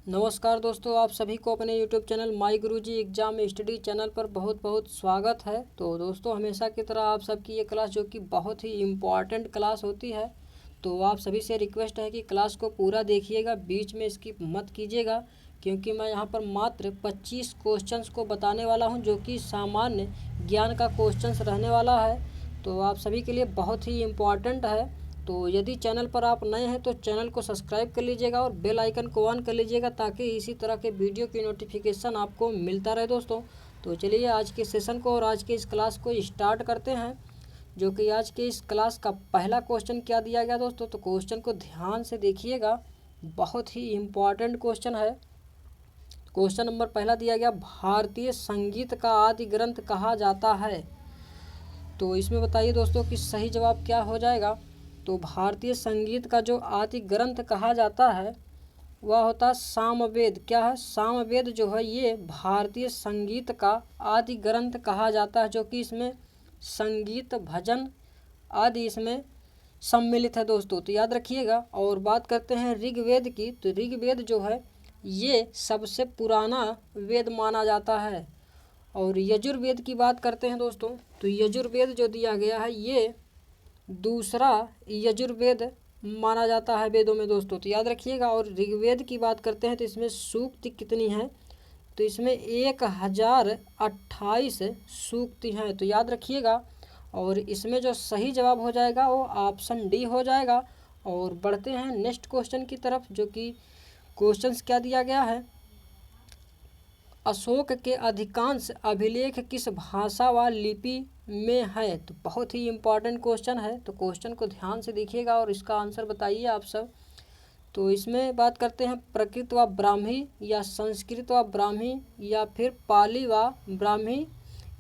नमस्कार दोस्तों, आप सभी को अपने YouTube channel my Guruji exam study channel पर बहुत बहुत स्वागत है। तो दोस्तों, हमेशा की तरह आप सबकी ये क्लास जो कि बहुत ही इम्पॉर्टेंट क्लास होती है, तो आप सभी से रिक्वेस्ट है कि क्लास को पूरा देखिएगा, बीच में स्किप मत कीजिएगा, क्योंकि मैं यहाँ पर मात्र 25 क्वेश्चंस को बताने वाला हूँ जो कि सामान्य ज्ञान का क्वेश्चंस रहने वाला है। तो आप सभी के लिए बहुत ही इम्पॉर्टेंट है। तो यदि चैनल पर आप नए हैं तो चैनल को सब्सक्राइब कर लीजिएगा और बेल आइकन को ऑन कर लीजिएगा, ताकि इसी तरह के वीडियो की नोटिफिकेशन आपको मिलता रहे दोस्तों। तो चलिए आज के सेशन को और आज के इस क्लास को स्टार्ट करते हैं, जो कि आज के इस क्लास का पहला क्वेश्चन क्या दिया गया दोस्तों। तो क्वेश्चन को ध्यान से देखिएगा, बहुत ही इम्पॉर्टेंट क्वेश्चन है। क्वेश्चन नंबर पहला दिया गया, भारतीय संगीत का आदि ग्रंथ कहा जाता है। तो इसमें बताइए दोस्तों कि सही जवाब क्या हो जाएगा। तो भारतीय संगीत का जो आदि ग्रंथ कहा जाता है वह होता है सामवेद। क्या है? सामवेद जो है ये भारतीय संगीत का आदि ग्रंथ कहा जाता है, जो कि इसमें संगीत भजन आदि इसमें सम्मिलित है दोस्तों। तो याद रखिएगा। और बात करते हैं ऋग्वेद की, तो ऋग्वेद जो है ये सबसे पुराना वेद माना जाता है। और यजुर्वेद की बात करते हैं दोस्तों, तो यजुर्वेद जो दिया गया है ये दूसरा यजुर्वेद माना जाता है वेदों में दोस्तों। तो याद रखिएगा। और ऋग्वेद की बात करते हैं तो इसमें सूक्ति कितनी है, तो इसमें 1028 सूक्ति हैं। तो याद रखिएगा। और इसमें जो सही जवाब हो जाएगा वो ऑप्शन डी हो जाएगा। और बढ़ते हैं नेक्स्ट क्वेश्चन की तरफ, जो कि क्वेश्चंस क्या दिया गया है, अशोक के अधिकांश अभिलेख किस भाषा व लिपि में है। तो बहुत ही इम्पॉर्टेंट क्वेश्चन है। तो क्वेश्चन को ध्यान से देखिएगा और इसका आंसर बताइए आप सब। तो इसमें बात करते हैं प्राकृत व ब्राह्मी या संस्कृत व ब्राह्मी या फिर पाली व ब्राह्मी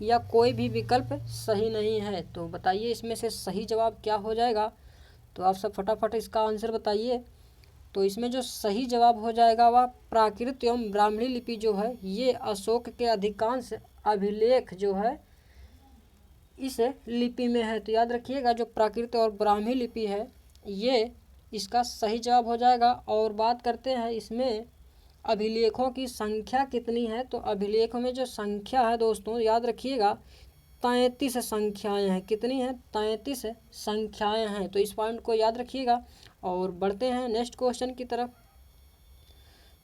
या कोई भी विकल्प सही नहीं है। तो बताइए इसमें से सही जवाब क्या हो जाएगा। तो आप सब फटाफट इसका आंसर बताइए। तो इसमें जो सही जवाब हो जाएगा वह प्राकृत एवं ब्राह्मणी लिपि जो है ये अशोक के अधिकांश अभिलेख जो है इस लिपि में है। तो याद रखिएगा, जो प्राकृत और ब्राह्मी लिपि है ये इसका सही जवाब हो जाएगा। और बात करते हैं इसमें अभिलेखों की संख्या कितनी है। तो अभिलेखों में जो संख्या है दोस्तों, याद रखिएगा 33 संख्याएँ हैं। कितनी हैं? 33 संख्याएँ हैं। तो इस पॉइंट को याद रखिएगा। और बढ़ते हैं नेक्स्ट क्वेश्चन की तरफ,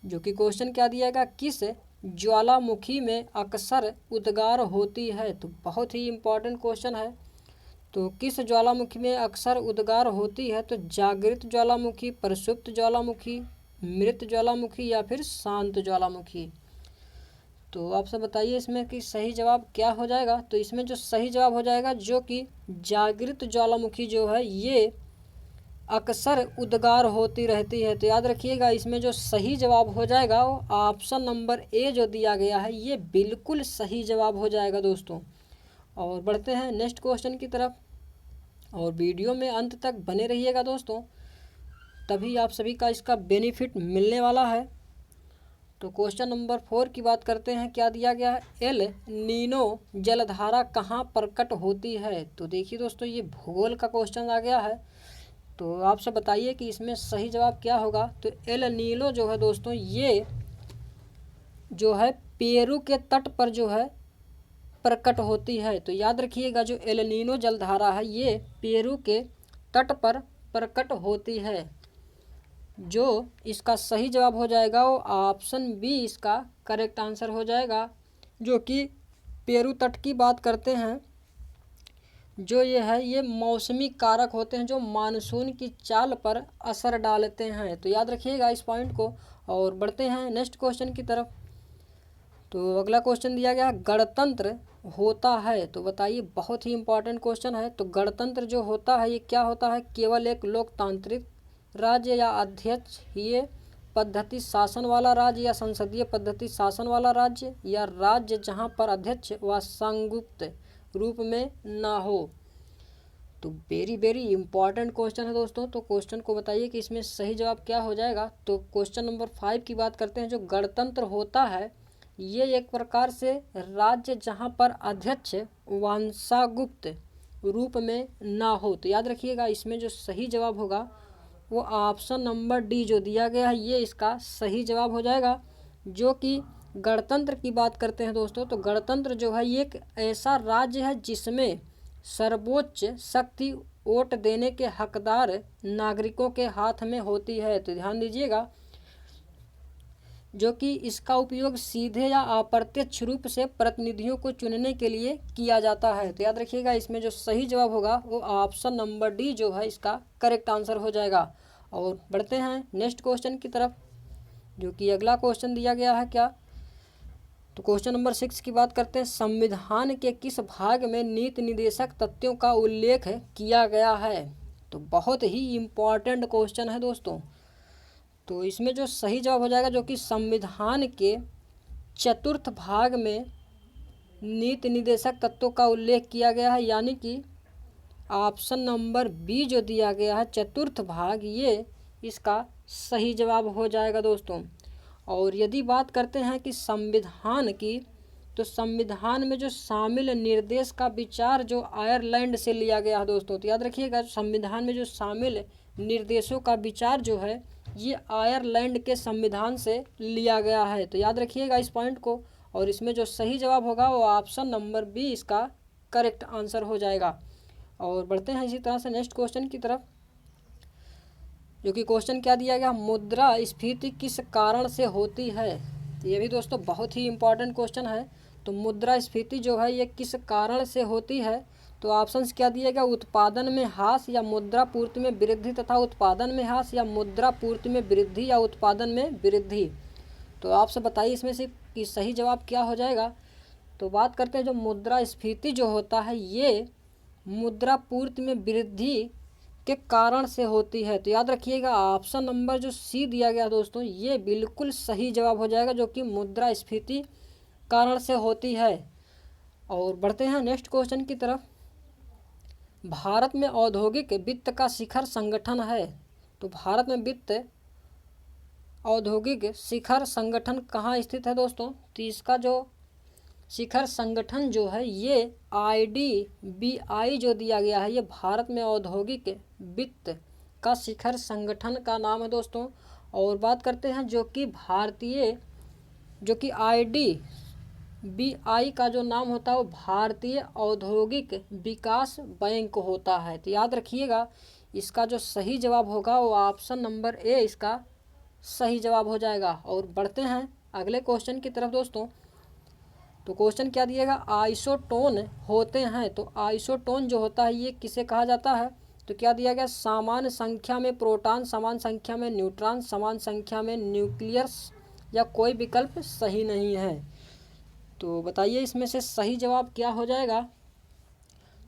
जो कि क्वेश्चन क्या दिया गया, किस ज्वालामुखी में अक्सर उद्गार होती है। तो बहुत ही इम्पोर्टेंट क्वेश्चन है। तो किस ज्वालामुखी में अक्सर उद्गार होती है। तो जागृत ज्वालामुखी, प्रसुप्त ज्वालामुखी, मृत ज्वालामुखी या फिर शांत ज्वालामुखी। तो आप सब बताइए इसमें कि सही जवाब क्या हो जाएगा। तो इसमें जो सही जवाब हो जाएगा, जो कि जागृत ज्वालामुखी जो है ये अक्सर उद्गार होती रहती है। तो याद रखिएगा, इसमें जो सही जवाब हो जाएगा वो ऑप्शन नंबर ए जो दिया गया है ये बिल्कुल सही जवाब हो जाएगा दोस्तों। और बढ़ते हैं नेक्स्ट क्वेश्चन की तरफ, और वीडियो में अंत तक बने रहिएगा दोस्तों, तभी आप सभी का इसका बेनिफिट मिलने वाला है। तो क्वेश्चन नंबर 4 की बात करते हैं, क्या दिया गया है, एल नीनो जलधारा कहाँ प्रकट होती है। तो देखिए दोस्तों, ये भूगोल का क्वेश्चन आ गया है। तो आप सब बताइए कि इसमें सही जवाब क्या होगा। तो एल नीनो जो है दोस्तों ये जो है पेरू के तट पर जो है प्रकट होती है। तो याद रखिएगा, जो एल नीनो जलधारा है ये पेरू के तट पर प्रकट होती है। जो इसका सही जवाब हो जाएगा वो ऑप्शन बी इसका करेक्ट आंसर हो जाएगा, जो कि पेरू तट की बात करते हैं। जो ये है ये मौसमी कारक होते हैं जो मानसून की चाल पर असर डालते हैं। तो याद रखिएगा इस पॉइंट को। और बढ़ते हैं नेक्स्ट क्वेश्चन की तरफ। तो अगला क्वेश्चन दिया गया, गणतंत्र होता है। तो बताइए, बहुत ही इंपॉर्टेंट क्वेश्चन है। तो गणतंत्र जो होता है ये क्या होता है, केवल एक लोकतांत्रिक राज्य या अध्यक्ष ये पद्धति शासन वाला राज्य या संसदीय पद्धति शासन वाला राज्य, या राज्य जहां पर अध्यक्ष व संयुक्त रूप में ना हो। तो वेरी वेरी इंपॉर्टेंट क्वेश्चन है दोस्तों। तो क्वेश्चन को बताइए कि इसमें सही जवाब क्या हो जाएगा। तो क्वेश्चन नंबर 5 की बात करते हैं, जो गणतंत्र होता है ये एक प्रकार से राज्य जहां पर अध्यक्ष वंशागुप्त रूप में ना हो। तो याद रखिएगा, इसमें जो सही जवाब होगा वो ऑप्शन नंबर डी जो दिया गया है ये इसका सही जवाब हो जाएगा। जो कि गणतंत्र की बात करते हैं दोस्तों, तो गणतंत्र जो है ये एक ऐसा राज्य है जिसमें सर्वोच्च शक्ति वोट देने के हकदार नागरिकों के हाथ में होती है। तो ध्यान दीजिएगा, जो कि इसका उपयोग सीधे या अप्रत्यक्ष रूप से प्रतिनिधियों को चुनने के लिए किया जाता है। तो याद रखिएगा, इसमें जो सही जवाब होगा वो ऑप्शन नंबर डी जो है इसका करेक्ट आंसर हो जाएगा। और बढ़ते हैं नेक्स्ट क्वेश्चन की तरफ, जो कि अगला क्वेश्चन दिया गया है क्या, तो क्वेश्चन नंबर 6 की बात करते हैं। संविधान के किस भाग में नीति निर्देशक तथ्यों का उल्लेख किया गया है। तो बहुत ही इम्पॉर्टेंट क्वेश्चन है दोस्तों। तो इसमें जो सही जवाब हो जाएगा, जो कि संविधान के चतुर्थ भाग में नीति निर्देशक तत्वों का उल्लेख किया गया है, यानी कि ऑप्शन नंबर बी जो दिया गया है चतुर्थ भाग, ये इसका सही जवाब हो जाएगा दोस्तों। और यदि बात करते हैं कि संविधान की, तो संविधान में जो शामिल निर्देश का विचार जो आयरलैंड से लिया गया है दोस्तों। तो याद रखिएगा, संविधान में जो शामिल निर्देशों का विचार जो है ये आयरलैंड के संविधान से लिया गया है। तो याद रखिएगा इस पॉइंट को। और इसमें जो सही जवाब होगा वो ऑप्शन नंबर बी इसका करेक्ट आंसर हो जाएगा। और बढ़ते हैं इसी तरह से नेक्स्ट क्वेश्चन की तरफ, जो कि क्वेश्चन क्या दिया गया, मुद्रास्फीति किस कारण से होती है। तो ये भी दोस्तों बहुत ही इम्पोर्टेंट क्वेश्चन है। तो मुद्रास्फीति जो है ये किस कारण से होती है। तो ऑप्शंस क्या दिया गया, उत्पादन में ह्रास या मुद्रा पूर्ति में वृद्धि तथा उत्पादन में ह्रास या मुद्रा पूर्ति में वृद्धि या उत्पादन में वृद्धि। तो आपसे बताइए इसमें से कि सही जवाब क्या हो जाएगा। तो बात करते हैं, जो मुद्रास्फीति जो होता है ये मुद्रा पूर्ति में वृद्धि के कारण से होती है। तो याद रखिएगा ऑप्शन नंबर जो सी दिया गया दोस्तों ये बिल्कुल सही जवाब हो जाएगा, जो कि मुद्रास्फीति कारण से होती है। और बढ़ते हैं नेक्स्ट क्वेश्चन की तरफ, भारत में औद्योगिक वित्त का शिखर संगठन है। तो भारत में वित्त औद्योगिक शिखर संगठन कहाँ स्थित है दोस्तों। तो इसका जो शिखर संगठन जो है ये IDBI जो दिया गया है ये भारत में औद्योगिक वित्त का शिखर संगठन का नाम है दोस्तों। और बात करते हैं जो कि भारतीय, जो कि IDBI का जो नाम होता है वो भारतीय औद्योगिक विकास बैंक होता है। तो याद रखिएगा इसका जो सही जवाब होगा वो ऑप्शन नंबर ए इसका सही जवाब हो जाएगा। और बढ़ते हैं अगले क्वेश्चन की तरफ दोस्तों। तो क्वेश्चन क्या दिएगा, आइसोटोन होते हैं। तो आइसोटोन जो होता है ये किसे कहा जाता है। तो क्या दिया गया, समान संख्या में प्रोटॉन, समान संख्या में न्यूट्रॉन, समान संख्या में न्यूक्लियस, या कोई विकल्प सही नहीं है। तो बताइए इसमें से सही जवाब क्या हो जाएगा।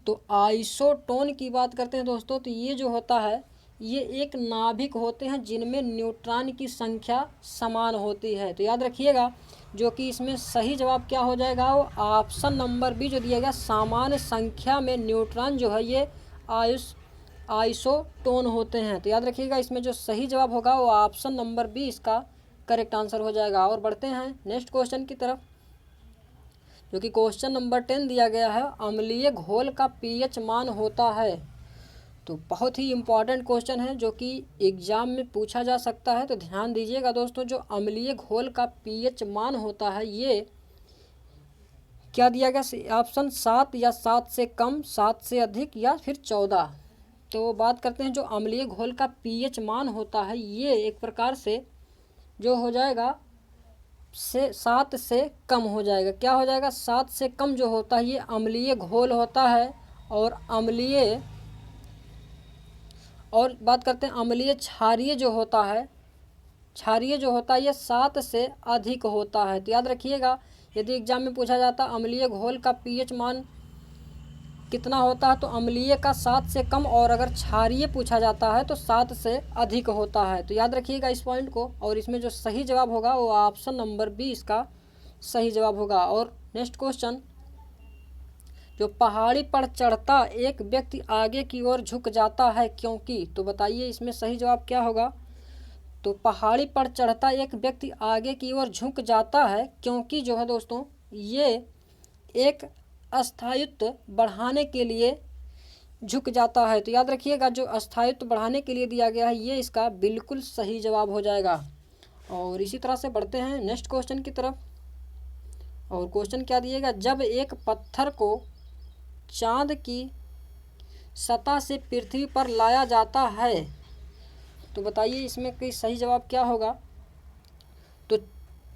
तो आइसोटोन की बात करते हैं दोस्तों, तो ये जो होता है ये एक नाभिक होते हैं जिनमें न्यूट्रॉन की संख्या समान होती है। तो याद रखिएगा जो कि इसमें सही जवाब क्या हो जाएगा, वो ऑप्शन नंबर बी जो दिया गया, समान संख्या में न्यूट्रॉन जो है ये आइसोटोन होते हैं। तो याद रखिएगा इसमें जो सही जवाब होगा वो ऑप्शन नंबर बी इसका करेक्ट आंसर हो जाएगा। और बढ़ते हैं नेक्स्ट क्वेश्चन की तरफ, जो कि क्वेश्चन नंबर 10 दिया गया है, अम्लीय घोल का pH मान होता है। तो बहुत ही इम्पॉर्टेंट क्वेश्चन है जो कि एग्जाम में पूछा जा सकता है। तो ध्यान दीजिएगा दोस्तों, जो अम्लीय घोल का pH मान होता है ये क्या दिया गया, ऑप्शन 7 या 7 से कम, 7 से अधिक, या फिर 14। तो बात करते हैं जो अम्लीय घोल का pH मान होता है ये एक प्रकार से जो हो जाएगा से 7 से कम हो जाएगा। क्या हो जाएगा, 7 से कम जो होता है ये अम्लीय घोल होता है। और बात करते हैं अम्लीय क्षारीय जो होता है, ये 7 से अधिक होता है। तो याद रखिएगा यदि एग्जाम में पूछा जाता अम्लीय घोल का pH मान कितना होता है, तो अम्लीय का 7 से कम, और अगर क्षारीय पूछा जाता है तो 7 से अधिक होता है। तो याद रखिएगा इस पॉइंट को। और इसमें जो सही जवाब होगा वो ऑप्शन नंबर बी इसका सही जवाब होगा। और नेक्स्ट क्वेश्चन, जो पहाड़ी पर चढ़ता एक व्यक्ति आगे की ओर झुक जाता है क्योंकि। तो बताइए इसमें सही जवाब क्या होगा। तो पहाड़ी पर चढ़ता एक व्यक्ति आगे की ओर झुक जाता है क्योंकि जो है दोस्तों ये एक स्थायित्व बढ़ाने के लिए झुक जाता है। तो याद रखिएगा जो स्थायित्व बढ़ाने के लिए दिया गया है ये इसका बिल्कुल सही जवाब हो जाएगा। और इसी तरह से बढ़ते हैं नेक्स्ट क्वेश्चन की तरफ। और क्वेश्चन क्या दिएगा, जब एक पत्थर को चांद की सतह से पृथ्वी पर लाया जाता है तो बताइए इसमें कोई सही जवाब क्या होगा। तो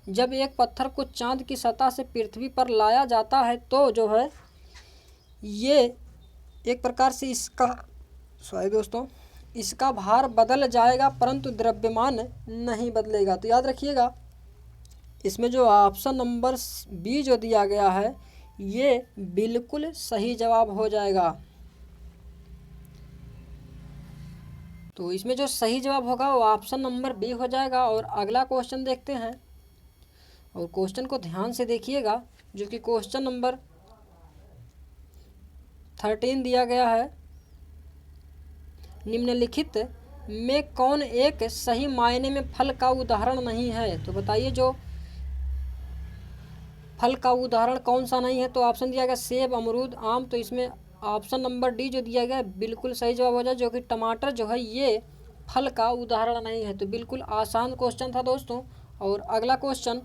जब एक पत्थर को चांद की सतह से पृथ्वी पर लाया जाता है तो जो है ये एक प्रकार से इसका भार बदल जाएगा परंतु द्रव्यमान नहीं बदलेगा। तो याद रखिएगा इसमें जो ऑप्शन नंबर बी जो दिया गया है ये बिल्कुल सही जवाब हो जाएगा। तो इसमें जो सही जवाब होगा वो ऑप्शन नंबर बी हो जाएगा। और अगला क्वेश्चन देखते हैं और क्वेश्चन को ध्यान से देखिएगा जो कि क्वेश्चन नंबर 13 दिया गया है। निम्नलिखित में कौन एक सही मायने में फल का उदाहरण नहीं है। तो बताइए जो फल का उदाहरण कौन सा नहीं है। तो ऑप्शन दिया गया सेब, अमरूद, आम। तो इसमें ऑप्शन नंबर डी जो दिया गया बिल्कुल सही जवाब हो जाए जो कि टमाटर जो है ये फल का उदाहरण नहीं है। तो बिल्कुल आसान क्वेश्चन था दोस्तों। और अगला क्वेश्चन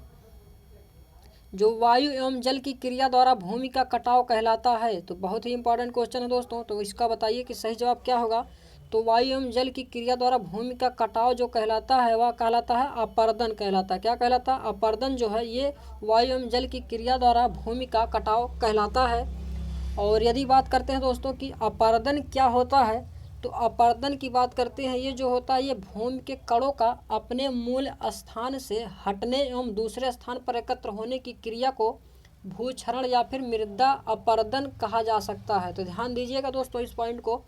जो वायु एवं जल की क्रिया द्वारा भूमि का कटाव कहलाता है तो बहुत ही इंपॉर्टेंट क्वेश्चन है दोस्तों। तो इसका बताइए कि सही जवाब क्या होगा। तो वायु एवं जल की क्रिया द्वारा भूमि का कटाव जो कहलाता है वह कहलाता है अपर्दन कहलाता है। क्या कहलाता है, अपर्दन जो है ये वायु एवं जल की क्रिया द्वारा भूमि का कटाव कहलाता है। और यदि बात करते हैं दोस्तों कि अपर्दन क्या होता है तो अपर्दन की बात करते हैं ये जो होता है ये भूमि के कणों का अपने मूल स्थान से हटने एवं दूसरे स्थान पर एकत्र होने की क्रिया को भूक्षरण या फिर मृदा अपर्दन कहा जा सकता है। तो ध्यान दीजिएगा दोस्तों इस पॉइंट को।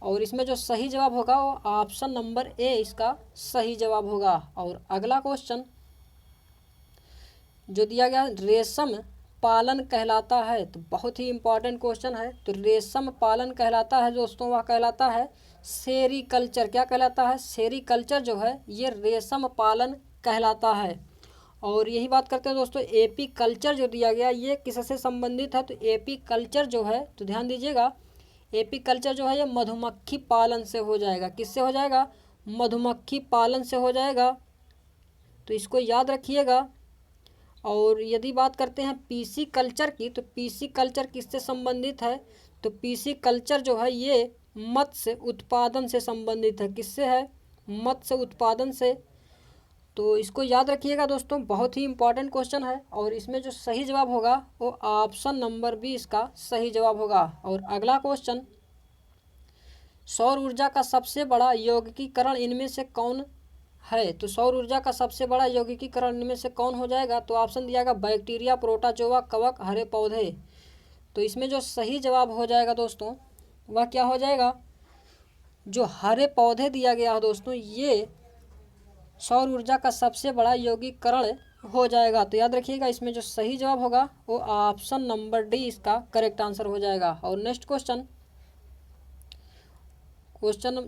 और इसमें जो सही जवाब होगा वो ऑप्शन नंबर ए इसका सही जवाब होगा। और अगला क्वेश्चन जो दिया गया रेशम पालन कहलाता है तो बहुत ही इम्पॉर्टेंट क्वेश्चन है। तो रेशम पालन कहलाता है दोस्तों वह कहलाता है सेरीकल्चर। क्या कहलाता है, सेरीकल्चर जो है ये रेशम पालन कहलाता है। और यही बात करते हैं दोस्तों एपी कल्चर जो दिया गया ये किससे संबंधित है। तो एपी कल्चर जो है तो ध्यान दीजिएगा एपी कल्चर जो है ये मधुमक्खी पालन से हो जाएगा। किससे हो जाएगा, मधुमक्खी पालन से हो जाएगा। तो इसको याद रखिएगा। और यदि बात करते हैं पीसी कल्चर की तो पीसी कल्चर किससे संबंधित है। तो पीसी कल्चर जो है ये मत्स्य उत्पादन से संबंधित है। किससे है, मत्स्य उत्पादन से। तो इसको याद रखिएगा दोस्तों बहुत ही इंपॉर्टेंट क्वेश्चन है। और इसमें जो सही जवाब होगा वो ऑप्शन नंबर बी इसका सही जवाब होगा। और अगला क्वेश्चन सौर ऊर्जा का सबसे बड़ा यौगिकीकरण इनमें से कौन है। तो सौर ऊर्जा का सबसे बड़ा यौगिकीकरण इनमें से कौन हो जाएगा। तो ऑप्शन दिया गया बैक्टीरिया, प्रोटोजोआ, कवक, हरे पौधे। तो इसमें जो सही जवाब हो जाएगा दोस्तों वह क्या हो जाएगा, जो हरे पौधे दिया गया है दोस्तों ये सौर ऊर्जा का सबसे बड़ा यौगिकीकरण हो जाएगा। तो याद रखिएगा इसमें जो सही जवाब होगा वो ऑप्शन नंबर डी इसका करेक्ट आंसर हो जाएगा। और नेक्स्ट क्वेश्चन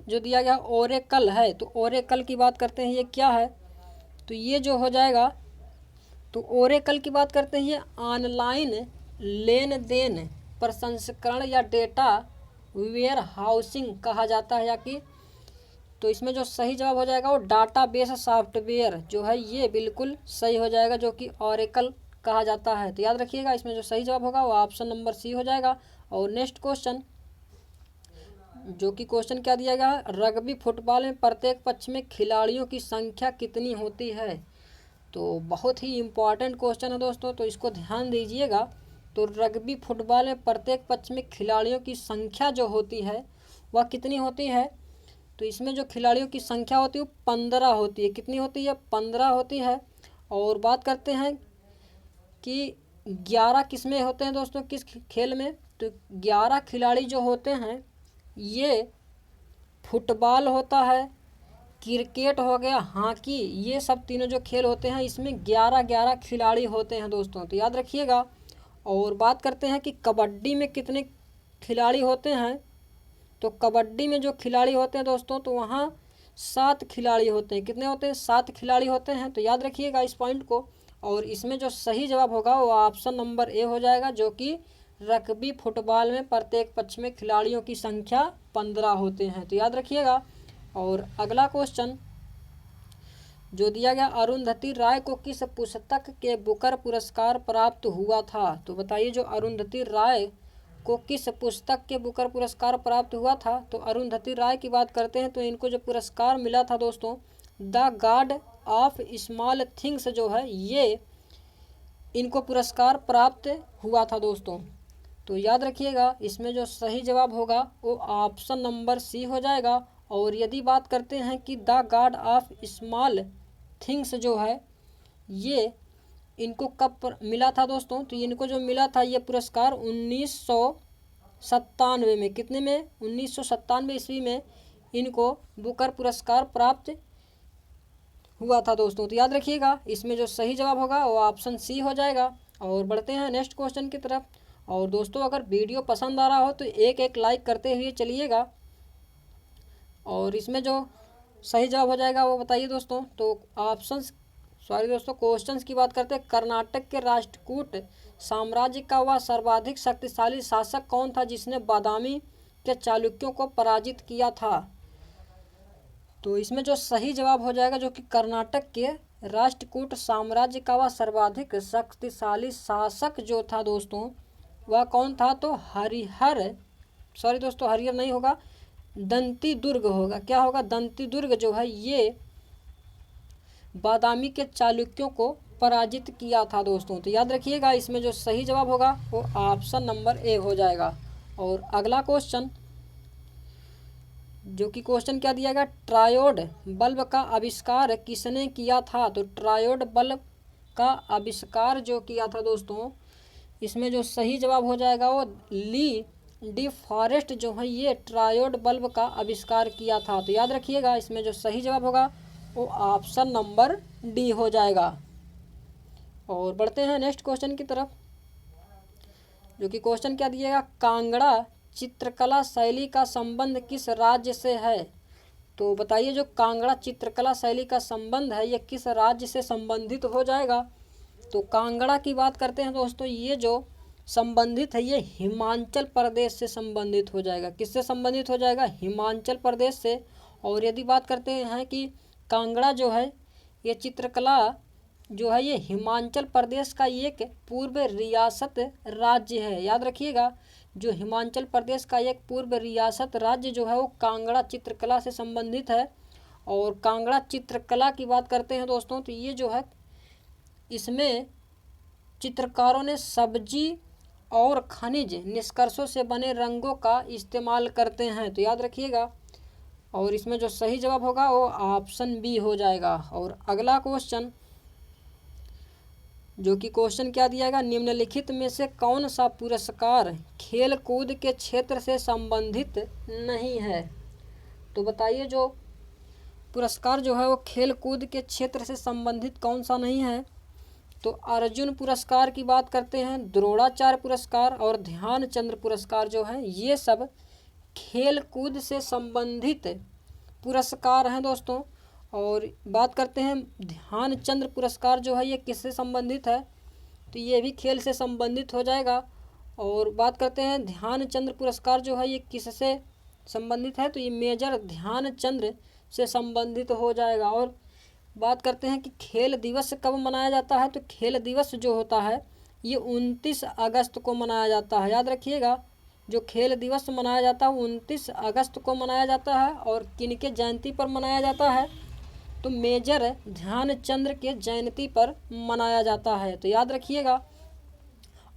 जो दिया गया ओरेकल है तो ओरेकल की बात करते हैं ये क्या है। तो ये जो हो जाएगा तो ओरेकल की बात करते हैं ये ऑनलाइन लेन देन प्रसंस्करण या डेटा वेयर हाउसिंग कहा जाता है या कि। तो इसमें जो सही जवाब हो जाएगा वो डाटाबेस सॉफ्टवेयर जो है ये बिल्कुल सही हो जाएगा जो कि ओरेकल कहा जाता है। तो याद रखिएगा इसमें जो सही जवाब होगा वो ऑप्शन नंबर सी हो जाएगा। और नेक्स्ट क्वेश्चन जो कि क्वेश्चन क्या दिया गया है, रग्बी फुटबॉल में प्रत्येक पक्ष में खिलाड़ियों की संख्या कितनी होती है। तो बहुत ही इम्पॉर्टेंट क्वेश्चन है दोस्तों। तो इसको ध्यान दीजिएगा। तो रग्बी फुटबॉल में प्रत्येक पक्ष में खिलाड़ियों की संख्या जो होती है वह कितनी होती है। तो इसमें जो खिलाड़ियों की संख्या होती है वो 15 होती है। कितनी होती है, 15 होती है। और बात करते हैं कि 11 किस में होते हैं दोस्तों, किस खेल में। तो 11 खिलाड़ी जो होते हैं ये फुटबॉल होता है, क्रिकेट हो गया, हॉकी, ये सब तीनों जो खेल होते हैं इसमें 11-11 खिलाड़ी होते हैं दोस्तों। तो याद रखिएगा। और बात करते हैं कि कबड्डी में कितने खिलाड़ी होते हैं। तो कबड्डी में जो खिलाड़ी होते हैं दोस्तों तो वहाँ 7 खिलाड़ी होते हैं। कितने होते हैं, 7 खिलाड़ी होते हैं। तो याद रखिएगा इस पॉइंट को। और इसमें जो सही जवाब होगा वो ऑप्शन नंबर ए हो जाएगा जो कि रग्बी फुटबॉल में प्रत्येक पक्ष में खिलाड़ियों की संख्या 15 होते हैं। तो याद रखिएगा। और अगला क्वेश्चन जो दिया गया, अरुंधति राय को किस पुस्तक के बुकर पुरस्कार प्राप्त हुआ था? तो बताइए, जो अरुंधति राय को किस पुस्तक के बुकर पुरस्कार प्राप्त हुआ था? तो अरुंधति राय की बात करते हैं तो इनको जो पुरस्कार मिला था दोस्तों, the God of small things जो है, ये इनको पुरस्कार प्राप्त हुआ था दोस्तों। तो याद रखिएगा, इसमें जो सही जवाब होगा वो ऑप्शन नंबर सी हो जाएगा। और यदि बात करते हैं कि the God of small things जो है, ये इनको कब मिला था दोस्तों? तो इनको जो मिला था ये पुरस्कार 1997 में, कितने में? 1997 ईस्वी में इनको बुकर पुरस्कार प्राप्त हुआ था दोस्तों। तो याद रखिएगा, इसमें जो सही जवाब होगा वो ऑप्शन सी हो जाएगा। और बढ़ते हैं नेक्स्ट क्वेश्चन की तरफ। और दोस्तों, अगर वीडियो पसंद आ रहा हो तो एक एक लाइक करते हुए चलिएगा। और इसमें जो सही जवाब हो जाएगा वो बताइए दोस्तों। तो क्वेश्चंस की बात करते हैं। कर्नाटक के राष्ट्रकूट साम्राज्य का वह सर्वाधिक शक्तिशाली शासक कौन था जिसने बादामी के चालुक्यों को पराजित किया था? तो इसमें जो सही जवाब हो जाएगा, जो कि कर्नाटक के राष्ट्रकूट साम्राज्य का वह सर्वाधिक शक्तिशाली शासक जो था दोस्तों, वह कौन था? तो हरिहर नहीं होगा, दंती दुर्ग होगा। क्या होगा? दंती दुर्ग जो है ये बादामी के चालुक्यों को पराजित किया था दोस्तों। तो याद रखिएगा, इसमें जो सही जवाब होगा वो ऑप्शन नंबर ए हो जाएगा। और अगला क्वेश्चन, जो कि क्वेश्चन क्या दिया गया, ट्रायोड बल्ब का आविष्कार किसने किया था? तो ट्रायोड बल्ब का आविष्कार जो किया था दोस्तों, इसमें जो सही जवाब हो जाएगा वो ली डी फॉरेस्ट जो है ये ट्रायोड बल्ब का आविष्कार किया था। तो याद रखिएगा, इसमें जो सही जवाब होगा वो ऑप्शन नंबर डी हो जाएगा। और बढ़ते हैं नेक्स्ट क्वेश्चन की तरफ, जो कि क्वेश्चन क्या दिएगा, कांगड़ा चित्रकला शैली का संबंध किस राज्य से है? तो बताइए, जो कांगड़ा चित्रकला शैली का संबंध है ये किस राज्य से संबंधित हो जाएगा? तो कांगड़ा की बात करते हैं दोस्तों, ये जो संबंधित है ये हिमाचल प्रदेश से संबंधित हो जाएगा। किससे संबंधित हो जाएगा? हिमाचल प्रदेश से। और यदि बात करते हैं कि कांगड़ा जो है ये चित्रकला जो है ये हिमाचल प्रदेश का एक पूर्व रियासत राज्य है। याद रखिएगा, जो हिमाचल प्रदेश का एक पूर्व रियासत राज्य जो है वो कांगड़ा चित्रकला से संबंधित है। और कांगड़ा चित्रकला की बात करते हैं दोस्तों, तो ये जो है इसमें चित्रकारों ने सब्जी और खनिज निष्कर्षों से बने रंगों का इस्तेमाल करते हैं। तो याद रखिएगा, और इसमें जो सही जवाब होगा वो ऑप्शन बी हो जाएगा। और अगला क्वेश्चन, जो कि क्वेश्चन क्या दिया गया, निम्नलिखित में से कौन सा पुरस्कार खेल कूद के क्षेत्र से संबंधित नहीं है? तो बताइए, जो पुरस्कार जो है वो खेल कूद के क्षेत्र से संबंधित कौन सा नहीं है? तो अर्जुन पुरस्कार की बात करते हैं, द्रोणाचार्य पुरस्कार और ध्यानचंद्र पुरस्कार जो है ये सब खेल कूद से संबंधित पुरस्कार हैं दोस्तों। और बात करते हैं ध्यानचंद्र पुरस्कार जो है ये किससे संबंधित है? तो ये भी खेल से संबंधित हो जाएगा। और बात करते हैं ध्यानचंद्र पुरस्कार जो है ये किससे संबंधित है? तो ये मेजर ध्यानचंद्र से संबंधित हो जाएगा। और बात करते हैं कि खेल दिवस कब मनाया जाता है? तो खेल दिवस जो होता है ये 29 अगस्त को मनाया जाता है। याद रखिएगा, जो खेल दिवस मनाया जाता है 29 अगस्त को मनाया जाता है। और किनके जयंती पर मनाया जाता है? तो मेजर ध्यानचंद्र के जयंती पर मनाया जाता है। तो याद रखिएगा।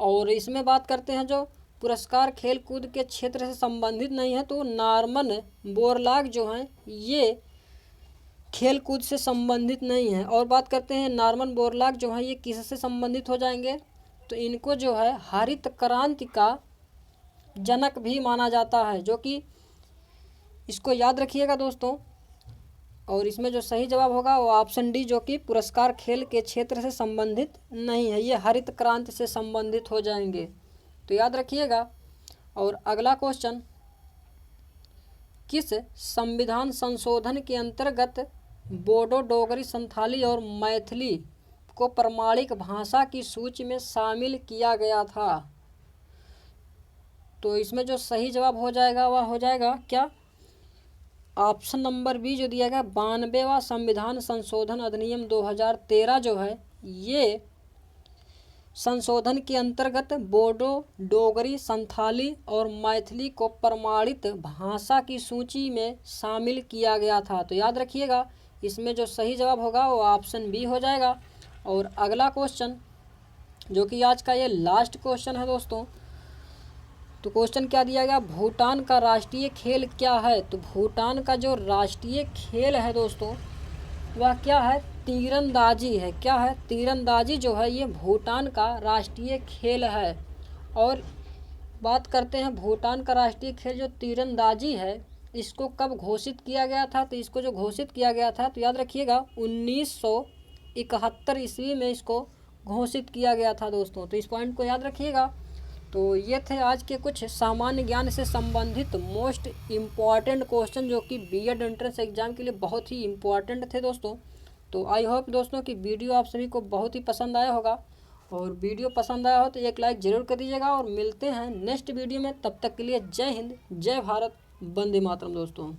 और इसमें बात करते हैं जो पुरस्कार खेल कूद के क्षेत्र से संबंधित नहीं है, तो नॉर्मन बोरलॉग जो हैं ये खेल कूद से संबंधित नहीं है। और बात करते हैं नॉर्मन बोरलॉग जो है ये किससे संबंधित हो जाएंगे? तो इनको जो है हरित क्रांति का जनक भी माना जाता है, जो कि इसको याद रखिएगा दोस्तों। और इसमें जो सही जवाब होगा वो ऑप्शन डी, जो कि पुरस्कार खेल के क्षेत्र से संबंधित नहीं है, ये हरित क्रांति से संबंधित हो जाएंगे। तो याद रखिएगा। और अगला क्वेश्चन, किस संविधान संशोधन के अंतर्गत बोडो, डोगरी, संथाली और मैथिली को प्रमाणिक भाषा की सूची में शामिल किया गया था? तो इसमें जो सही जवाब हो जाएगा वह हो जाएगा क्या, ऑप्शन नंबर बी जो दिया गया 92वां संविधान संशोधन अधिनियम 2013 जो है, ये संशोधन के अंतर्गत बोडो, डोगरी, संथाली और मैथिली को प्रमाणित भाषा की सूची में शामिल किया गया था। तो याद रखिएगा, इसमें जो सही जवाब होगा वो ऑप्शन बी हो जाएगा। और अगला क्वेश्चन जो कि आज का ये लास्ट क्वेश्चन है दोस्तों, तो क्वेश्चन क्या दिया गया, भूटान का राष्ट्रीय खेल क्या है। तो भूटान का जो राष्ट्रीय खेल है दोस्तों वह क्या है, तीरंदाजी है। क्या है, तीरंदाजी जो है ये भूटान का राष्ट्रीय खेल है। और बात करते हैं भूटान का राष्ट्रीय खेल जो तीरंदाजी है, इसको कब घोषित किया गया था। तो इसको जो घोषित किया गया था तो याद रखिएगा 1971 ईस्वी में इसको घोषित किया गया था दोस्तों। तो इस पॉइंट को याद रखिएगा। तो ये थे आज के कुछ सामान्य ज्ञान से संबंधित मोस्ट इम्पॉर्टेंट क्वेश्चन जो कि बीएड एंट्रेंस एग्जाम के लिए बहुत ही इम्पॉर्टेंट थे दोस्तों। तो आई होप दोस्तों कि वीडियो आप सभी को बहुत ही पसंद आया होगा, और वीडियो पसंद आया हो तो एक लाइक ज़रूर कर दीजिएगा। और मिलते हैं नेक्स्ट वीडियो में, तब तक के लिए जय हिंद, जय भारत, वंदे मातरम दोस्तों।